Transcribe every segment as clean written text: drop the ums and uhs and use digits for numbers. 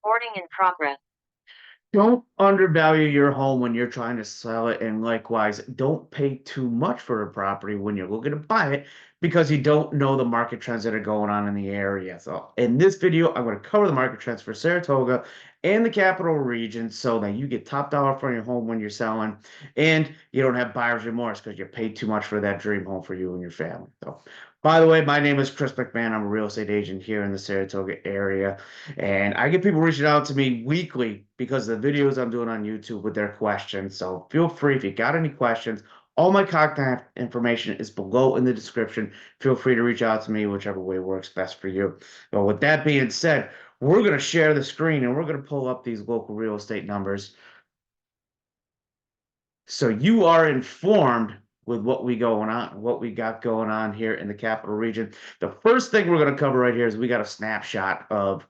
Recording in progress. Don't undervalue your home when you're trying to sell it, and likewise, don't pay too much for a property when you're looking to buy it because you don't know the market trends that are going on in the area. So, in this video, I'm going to cover the market trends for Saratoga and the capital region so that you get top dollar for your home when you're selling and you don't have buyer's remorse because you paid too much for that dream home for you and your family. So, by the way, my name is Chris McMahon. I'm a real estate agent here in the Saratoga area. And I get people reaching out to me weekly because of the videos I'm doing on YouTube with their questions. So feel free if you got any questions. All my contact information is below in the description. Feel free to reach out to me whichever way works best for you. But with that being said, we're going to share the screen and we're going to pull up these local real estate numbers so you are informed with what we got going on here in the capital region. The first thing we're going to cover right here is we got a snapshot of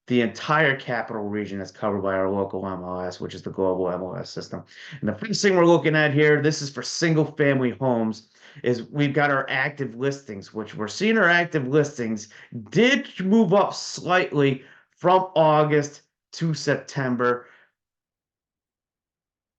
the entire capital region that's covered by our local MLS, which is the global MLS system. And the first thing we're looking at here, this is for single family homes, is we've got our active listings, which we're seeing our active listings did move up slightly from August to September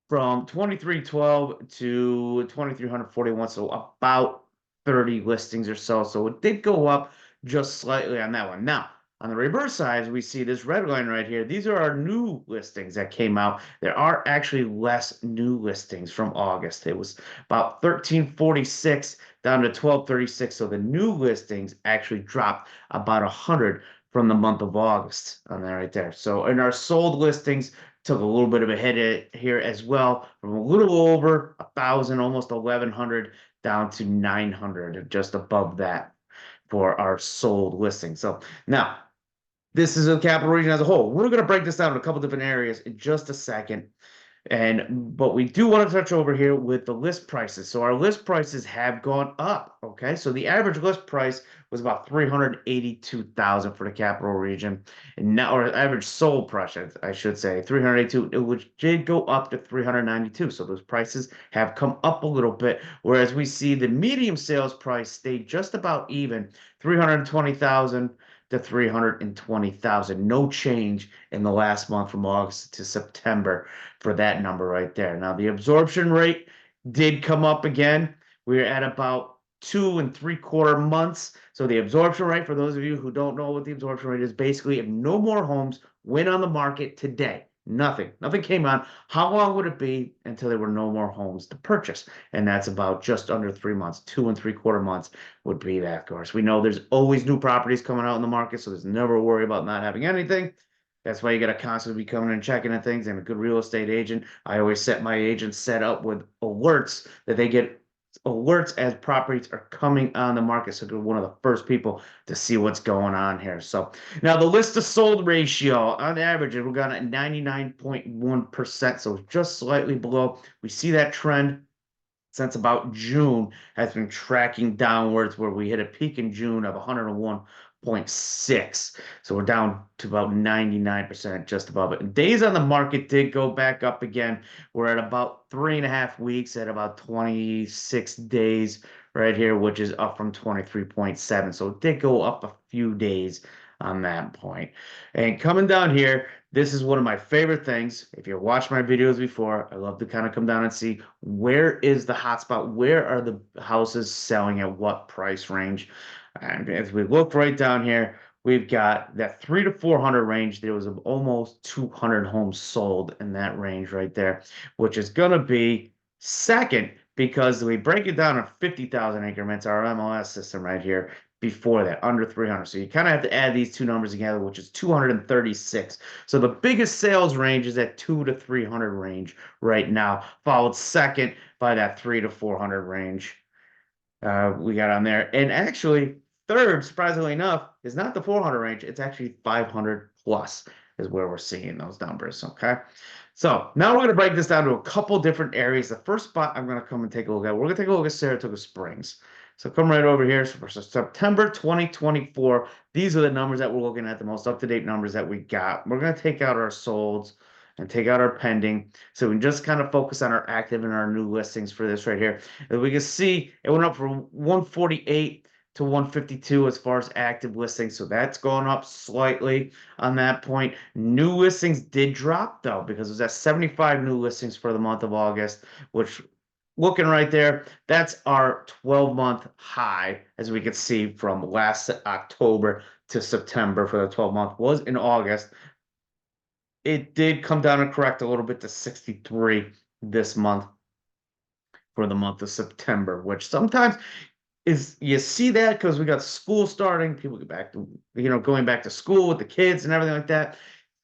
from 2312 to 2341, so about 30 listings or so. So it did go up just slightly on that one. Now, on the reverse side, we see this red line right here. These are our new listings that came out. There are actually less new listings from August. It was about 1346 down to 1236. So the new listings actually dropped about 100 from the month of August on that right there. So in our sold listings, took a little bit of a hit here as well, from a little over 1,000, almost 1,100, down to 900, just above that for our sold listing. So now this is the capital region as a whole. We're going to break this down in a couple different areas in just a second. But we do want to touch over here with the list prices. So our list prices have gone up. Okay, so the average list price was about 382,000 for the capital region, and now or average sold price, I should say, 382, which did go up to 392. So those prices have come up a little bit, whereas we see the medium sales price stayed just about even, 320,000 to 320,000. No change in the last month from August to September for that number right there. Now, the absorption rate did come up again. We're at about 2 3/4 months. So the absorption rate, for those of you who don't know what the absorption rate is, basically if no more homes went on the market today, nothing came on, how long would it be until there were no more homes to purchase? And that's about just under 3 months. 2 3/4 months would be that, of course. We know there's always new properties coming out in the market, so there's never a worry about not having anything. That's why you got to constantly be coming and checking on things. And a good real estate agent, I always set my agents set up with alerts that they get alerts as properties are coming on the market. So they're one of the first people to see what's going on here. So now the list to sold ratio on average, we're going at 99.1%. So just slightly below. We see that trend since about June has been tracking downwards, where we hit a peak in June of 101.6. So we're down to about 99%, just above it. And days on the market did go back up again. We're at about 3.5 weeks at about 26 days right here, which is up from 23.7. So it did go up a few days on that point. And coming down here, this is one of my favorite things. If you watched my videos before, I love to kind of come down and see where is the hotspot, where are the houses selling at what price range. And as we look right down here, we've got that 3 to 400 range. There was almost 200 homes sold in that range right there, which is going to be second because we break it down in 50,000 increments, our MLS system right here, before that, under 300. So you kind of have to add these two numbers together, which is 236. So the biggest sales range is at 2 to 300 range right now, followed second by that 3 to 400 range we got on there. And actually, third, surprisingly enough, is not the 400 range. It's actually 500 plus is where we're seeing those numbers. Okay. So now we're going to break this down to a couple different areas. The first spot I'm going to come and take a look at, we're going to take a look at Saratoga Springs. So come right over here. So for September 2024, these are the numbers that we're looking at, the most up-to-date numbers that we got. We're going to take out our solds and take out our pending. So we can just kind of focus on our active and our new listings for this right here. As we can see, it went up from 148 to 152 as far as active listings. So that's gone up slightly on that point. New listings did drop though, because it was at 75 new listings for the month of August, which looking right there, that's our 12-month high, as we could see from last October to September for the 12-month was in August. It did come down and correct a little bit to 63 this month for the month of September, which sometimes is you see that because we got school starting, people get back to going back to school with the kids and everything like that.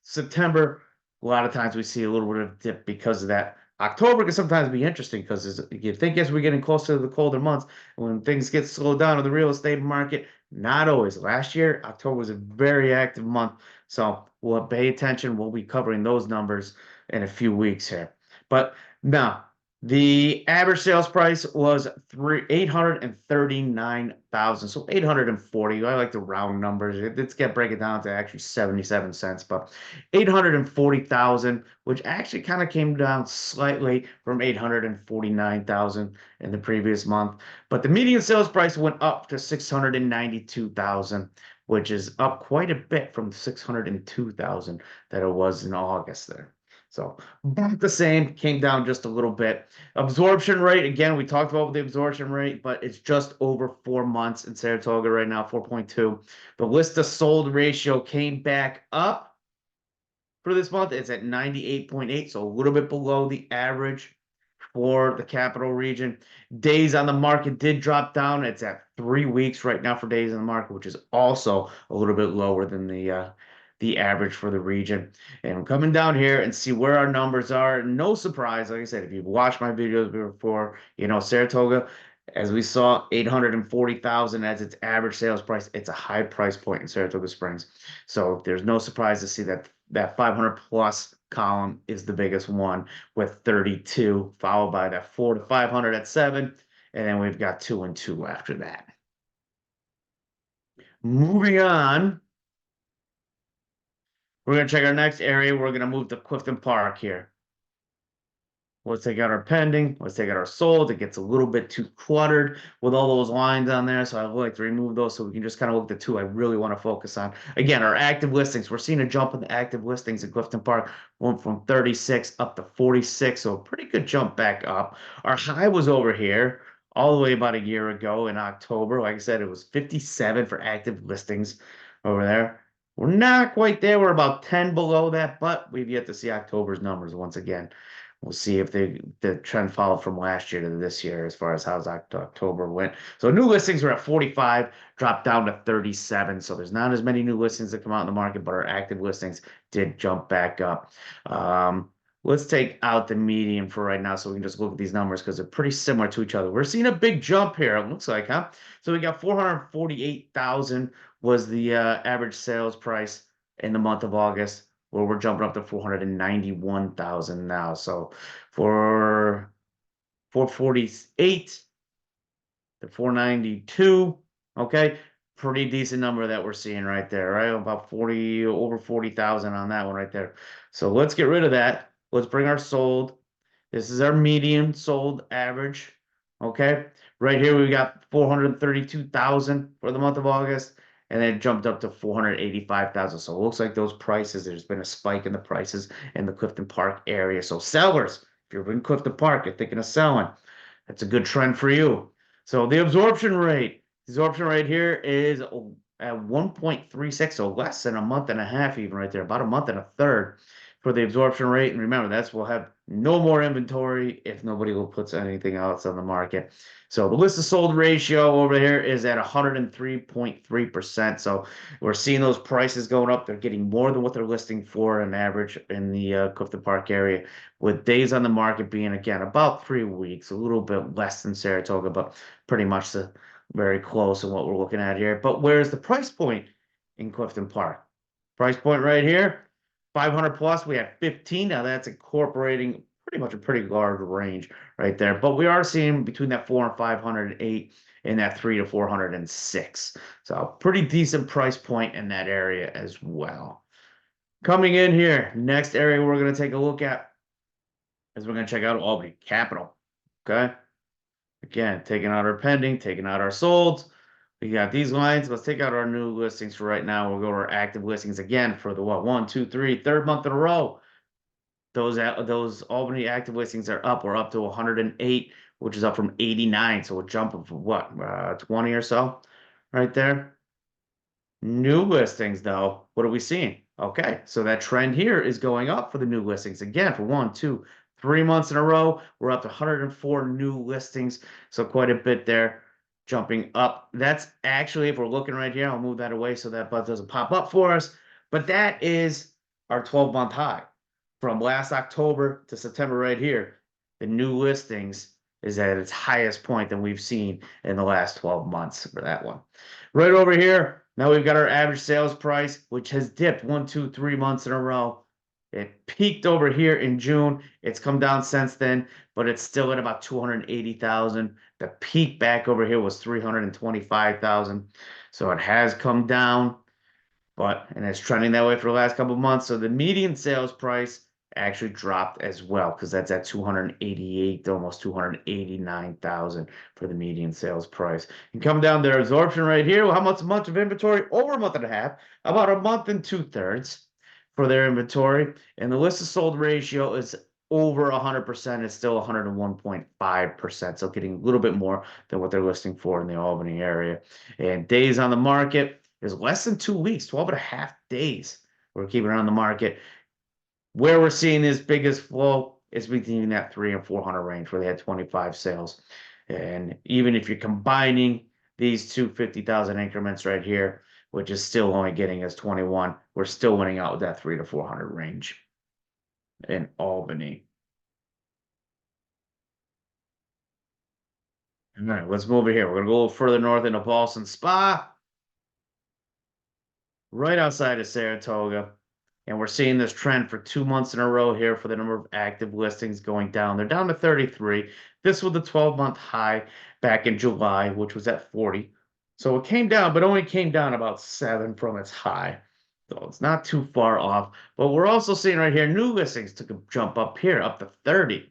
September, a lot of times we see a little bit of dip because of that. October can sometimes be interesting because you think as we're getting closer to the colder months, when things get slowed down in the real estate market, not always. Last year, October was a very active month, so we'll pay attention. We'll be covering those numbers in a few weeks here. But now, the average sales price was 839,000, so 840. I like to round numbers. Let's break it down to actually 77 cents, but 840,000, which actually kind of came down slightly from 849,000 in the previous month. But the median sales price went up to 692,000, which is up quite a bit from 602,000 that it was in August there. So about the same, came down just a little bit. Absorption rate, again, we talked about the absorption rate, but it's just over 4 months in Saratoga right now, 4.2. The list to sold ratio came back up for this month. It's at 98.8, so a little bit below the average for the capital region. Days on the market did drop down. It's at 3 weeks right now for days on the market, which is also a little bit lower than the average for the region. And I'm coming down here and see where our numbers are. No surprise, like I said, if you've watched my videos before, Saratoga, as we saw, 840,000 as its average sales price. It's a high price point in Saratoga Springs. So there's no surprise to see that 500 plus column is the biggest one with 32, followed by that 4 to 500 at 7, and then we've got 2 and 2 after that. Moving on, we're going to check our next area. We're going to move to Clifton Park here. Let's take out our pending. Let's take out our sold. It gets a little bit too cluttered with all those lines on there. So I would like to remove those so we can just kind of look at the two I really want to focus on. Again, our active listings. We're seeing a jump in the active listings at Clifton Park. Went from 36 up to 46. So a pretty good jump back up. Our high was over here all the way about a year ago in October. Like I said, it was 57 for active listings over there. We're not quite there. We're about 10 below that, but we've yet to see October's numbers once again. We'll see if the trend followed from last year to this year as far as how October went. So new listings were at 45, dropped down to 37. So there's not as many new listings that come out in the market, but our active listings did jump back up. Let's take out the median for right now so we can just look at these numbers because they're pretty similar to each other. We're seeing a big jump here, it looks like, huh? So we got 448,000 was the average sales price in the month of August. Well, we're jumping up to 491,000 now. So for 448 to 492, okay, pretty decent number that we're seeing right there, right? About 40, over 40,000 on that one right there. So let's get rid of that. Let's bring our sold. This is our median sold average, okay? Right here, we got 432,000 for the month of August. And then it jumped up to 485,000. So it looks like those prices, there's been a spike in the prices in the Clifton Park area. So sellers, if you're in Clifton Park, you're thinking of selling, that's a good trend for you. So the absorption rate here is at 1.36, so less than a month and a half even right there, about a month and a third for the absorption rate. And remember, we'll have no more inventory if nobody will put anything else on the market. So the list to sold ratio over here is at 103.3%. So we're seeing those prices going up. They're getting more than what they're listing for an average in the Clifton Park area, with days on the market being, again, about 3 weeks, a little bit less than Saratoga, but pretty much very close in what we're looking at here. But where's the price point in Clifton Park? Price point right here, 500 plus, we have 15. Now that's incorporating pretty much a pretty large range right there. But we are seeing between that 4 and 508 and that 3 to 406. So pretty decent price point in that area as well. Coming in here, next area we're going to take a look at is we're going to check out Albany Capital. Okay. Again, taking out our pending, taking out our solds. We got these lines. Let's take out our new listings for right now. We'll go to our active listings again for the what? 1, 2, 3, third month in a row. Those Albany active listings are up. We're up to 108, which is up from 89. So a jump of what, 20 or so right there. New listings, though, what are we seeing? Okay, so that trend here is going up for the new listings again for 1, 2, 3 months in a row. We're up to 104 new listings, so quite a bit there, jumping up. That's actually, if we're looking right here, I'll move that away so that buzz doesn't pop up for us. But that is our 12-month high from last October to September right here. The new listings is at its highest point than we've seen in the last 12 months for that one. Right over here, now we've got our average sales price, which has dipped 1, 2, 3 months in a row. It peaked over here in June. It's come down since then, but it's still at about 280,000. The peak back over here was 325,000. So it has come down, and it's trending that way for the last couple of months. So the median sales price actually dropped as well because that's at 288, almost 289,000 for the median sales price. And come down their absorption right here. Well, how much a month of inventory? Over a month and a half, about a month and 2/3 for their inventory. And the list of sold ratio is over 100%. It's still 101.5%. So getting a little bit more than what they're listing for in the Albany area. And days on the market is less than 2 weeks, 12 and a half days. We're keeping it on the market. Where we're seeing this biggest flow is between that 300 and 400 range where they had 25 sales. And even if you're combining these two 50,000 increments right here, which is still only getting us 21, we're still winning out with that 300 to 400 range in Albany. All right, let's move over here. We're going to go a little further north into Boston Spa, right outside of Saratoga. And we're seeing this trend for 2 months in a row here for the number of active listings going down. They're down to 33. This was the 12-month high back in July, which was at 40. So it came down, but only came down about 7 from its high. So it's not too far off. But we're also seeing right here, new listings took a jump up here, up to 30,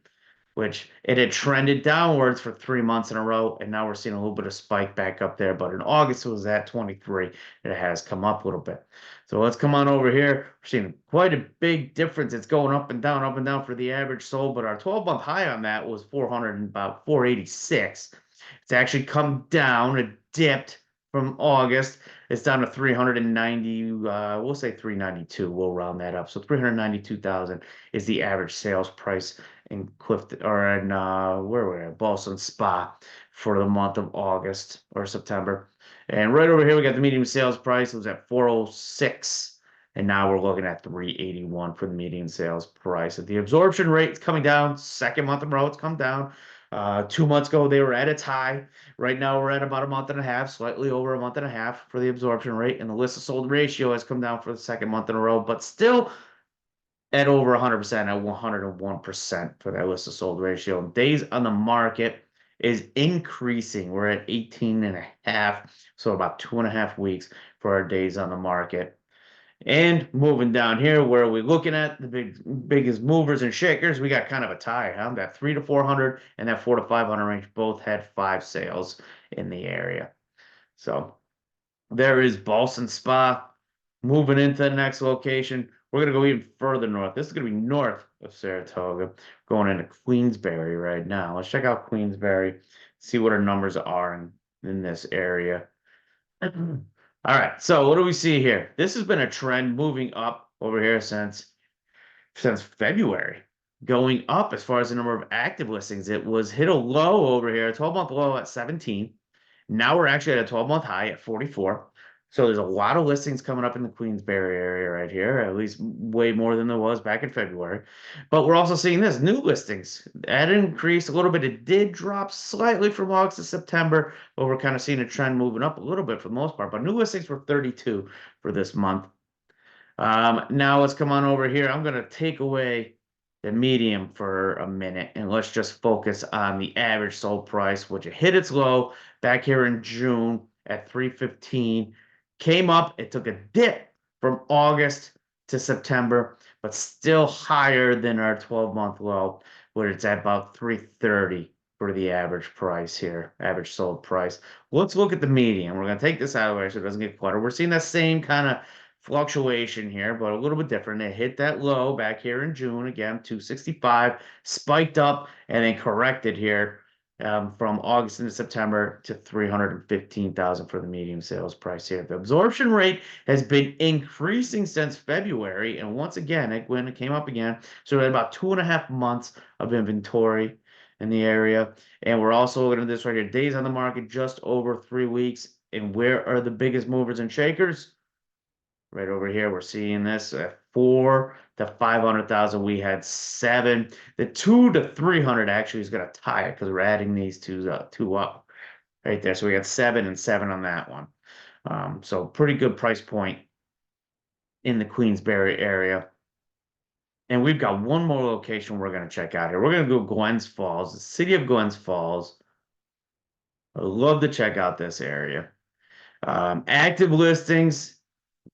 which it had trended downwards for 3 months in a row. And now we're seeing a little bit of spike back up there. But in August, it was at 23. And it has come up a little bit. So let's come on over here. We're seeing quite a big difference. It's going up and down for the average sold. But our 12-month high on that was 400 and about 486. It's actually come down. It dipped from August. It's down to 390. We'll say 392. We'll round that up. So 392,000 is the average sales price in Clifton or in where we're at Boston Spa for the month of August or September. And right over here we got the median sales price. It was at 406. And now we're looking at 381 for the median sales price. The absorption rate is coming down. Second month in a row, it's come down. 2 months ago, they were at its high. Right now, we're at about a month and a half, slightly over a month and a half for the absorption rate. And the list of sold ratio has come down for the second month in a row, but still at over 100%, at 101% for that list of sold ratio. Days on the market is increasing. We're at 18 and a half, so about 2.5 weeks for our days on the market. And moving down here, where are we looking at the biggest movers and shakers? We got kind of a tie, huh? That 300 to 400 and that 400 to 500 range both had 5 sales in the area. So there is Boston Spa. Moving into the next location, we're gonna go even further north. This is gonna be north of Saratoga, going into Queensbury right now. Let's check out Queensbury, see what our numbers are in this area. All right, so what do we see here? This has been a trend moving up over here since February, going up as far as the number of active listings. It was hit a low over here, a 12-month low at 17. Now we're actually at a 12-month high at 44. So there's a lot of listings coming up in the Queensbury area right here, at least way more than there was back in February. But we're also seeing this new listings. That increased a little bit. It did drop slightly from August to September, but we're kind of seeing a trend moving up a little bit for the most part. But new listings were 32 for this month. Now let's come on over here. I'm going to take away the medium for a minute and let's just focus on the average sold price, which it hit its low back here in June at 315. Came up, it took a dip from August to September, but still higher than our 12-month low, where it's at about 330 for the average price here, average sold price. Let's look at the median. We're going to take this out of the way so it doesn't get cluttered. We're seeing that same kind of fluctuation here, but a little bit different. It hit that low back here in June again, 265, spiked up and then corrected here from August into September to 315,000 for the medium sales price here. The absorption rate has been increasing since February, and once again, when it came up again, so we had about 2.5 months of inventory in the area. And we're also looking at this right here, days on the market, just over 3 weeks. And where are the biggest movers and shakers? Right over here, we're seeing this at 4 to 500,000. We had 7. The 2 to 300 actually is going to tie it because we're adding these two up right there. So we got 7 and 7 on that one. So pretty good price point in the Queensbury area. And we've got one more location we're going to check out here. We're going to go Glens Falls, the city of Glens Falls. I love to check out this area. Active listings.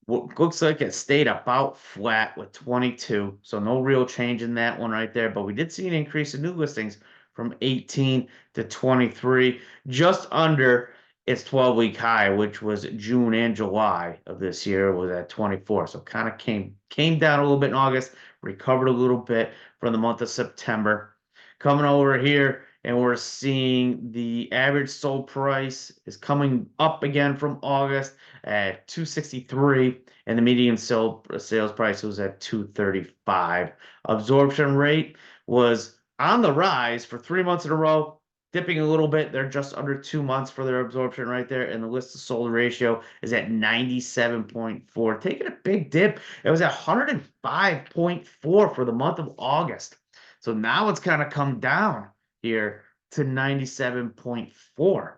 Looks like it stayed about flat with 22, so no real change in that one right there. But we did see an increase in new listings from 18 to 23, just under its 12-week high, which was June and July of this year, was at 24. So kind of came down a little bit in August, recovered a little bit from the month of September. Coming over here, and we're seeing the average sold price is coming up again from August at 263, and the median sales price was at 235. Absorption rate was on the rise for 3 months in a row, dipping a little bit. They're just under 2 months for their absorption right there, and the list to sold ratio is at 97.4, taking a big dip. It was at 105.4 for the month of August. So now it's kind of come down here to 97.4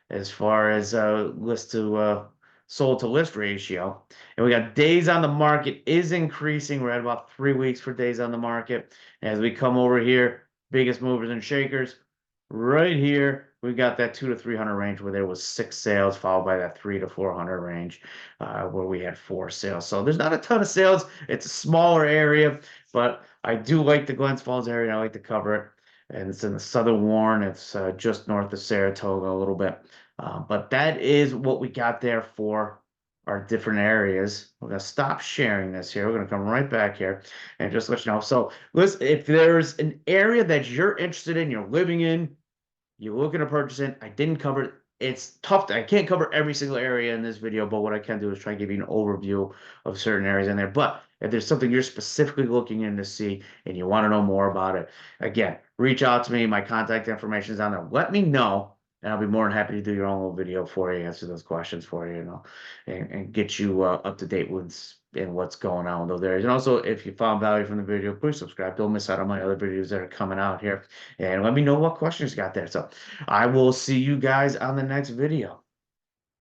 as far as list to sold to list ratio. And we got days on the market is increasing. We're at about 3 weeks for days on the market. As we come over here, biggest movers and shakers, right here, we got that 2 to 300 range where there was 6 sales, followed by that 3 to 400 range where we had 4 sales. So there's not a ton of sales. It's a smaller area, but I do like the Glens Falls area. I like to cover it. And it's in the Southern Warren. It's just north of Saratoga a little bit. But that is what we got there for our different areas. We're going to stop sharing this here. We're going to come right back here and just let you know. So listen, if there's an area that you're interested in, you're living in, you're looking to purchase it, I didn't cover it. It's tough. I can't cover every single area in this video, but what I can do is try and give you an overview of certain areas in there. But if there's something you're specifically looking in to see and you want to know more about it, again, reach out to me. My contact information is on there. Let me know, and I'll be more than happy to do your own little video for you, answer those questions for you, and get you up to date with and what's going on with those areas. And also, if you found value from the video, please subscribe. Don't miss out on my other videos that are coming out here. And let me know what questions you got there. So I will see you guys on the next video.